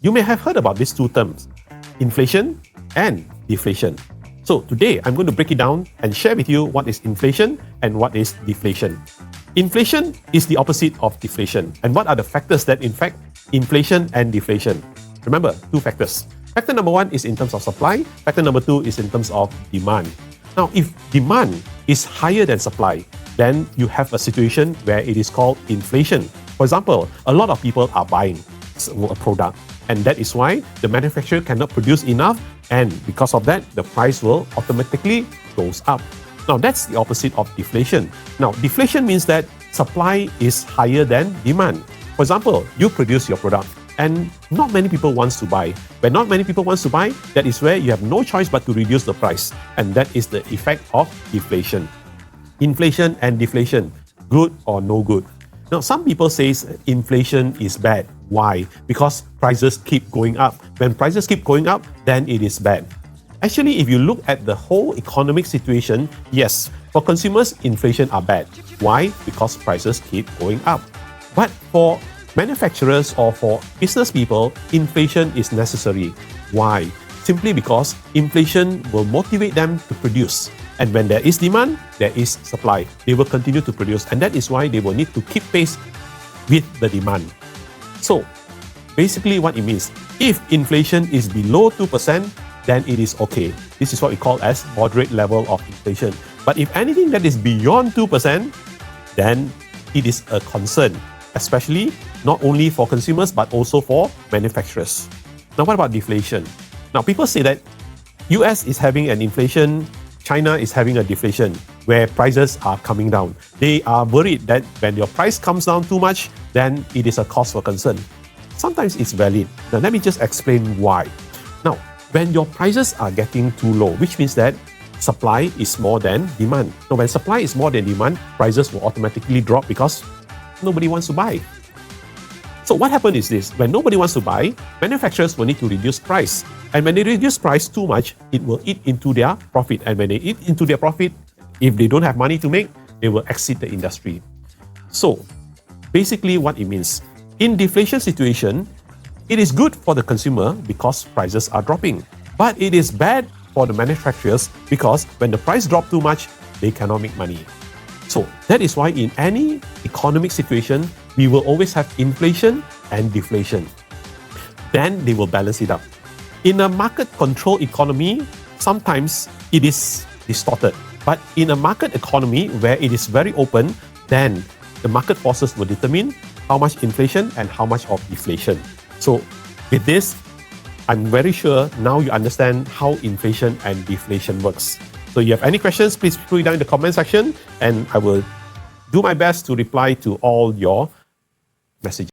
You may have heard about these two terms, inflation and deflation. So today, I'm going to break it down and share with you what is inflation and what is deflation. Inflation is the opposite of deflation. And what are the factors that affect inflation and deflation? Remember, two factors. Factor number one is in terms of supply. Factor number two is in terms of demand. Now, if demand is higher than supply, then you have a situation where it is called inflation. For example, a lot of people are buying a product, and that is why the manufacturer cannot produce enough, and because of that, the price will automatically goes up. Now, that's the opposite of deflation. Now, deflation means that supply is higher than demand. For example, you produce your product and not many people wants to buy. When not many people wants to buy, that is where you have no choice but to reduce the price. And that is the effect of deflation. Inflation and deflation, good or no good? Now, some people say inflation is bad. Why? Because prices keep going up. When prices keep going up, then it is bad. Actually, if you look at the whole economic situation, yes, for consumers, inflation are bad. Why? Because prices keep going up. But for manufacturers or for business people, inflation is necessary. Why? Simply because inflation will motivate them to produce. And when there is demand, there is supply. They will continue to produce. And that is why they will need to keep pace with the demand. So, basically what it means, if inflation is below 2%, then it is okay. This is what we call as moderate level of inflation. But if anything that is beyond 2%, then it is a concern, especially not only for consumers, but also for manufacturers. Now, what about deflation? Now, people say that US is having an inflation, China is having a deflation, where prices are coming down. They are worried that when your price comes down too much, then it is a cause for concern. Sometimes it's valid. Now, let me just explain why. Now, when your prices are getting too low, which means that supply is more than demand. Now, when supply is more than demand, prices will automatically drop because nobody wants to buy. So what happens is this, when nobody wants to buy, manufacturers will need to reduce price. And when they reduce price too much, it will eat into their profit. And when they eat into their profit, if they don't have money to make, they will exit the industry. So basically what it means, in deflation situation, it is good for the consumer because prices are dropping. But it is bad for the manufacturers because when the price drops too much, they cannot make money. So that is why in any economic situation, we will always have inflation and deflation. Then they will balance it up. In a market-controlled economy, sometimes it is distorted. But in a market economy where it is very open, then the market forces will determine how much inflation and how much of deflation. So with this, I'm very sure now you understand how inflation and deflation works. So if you have any questions, please put it down in the comment section and I will do my best to reply to all your messages.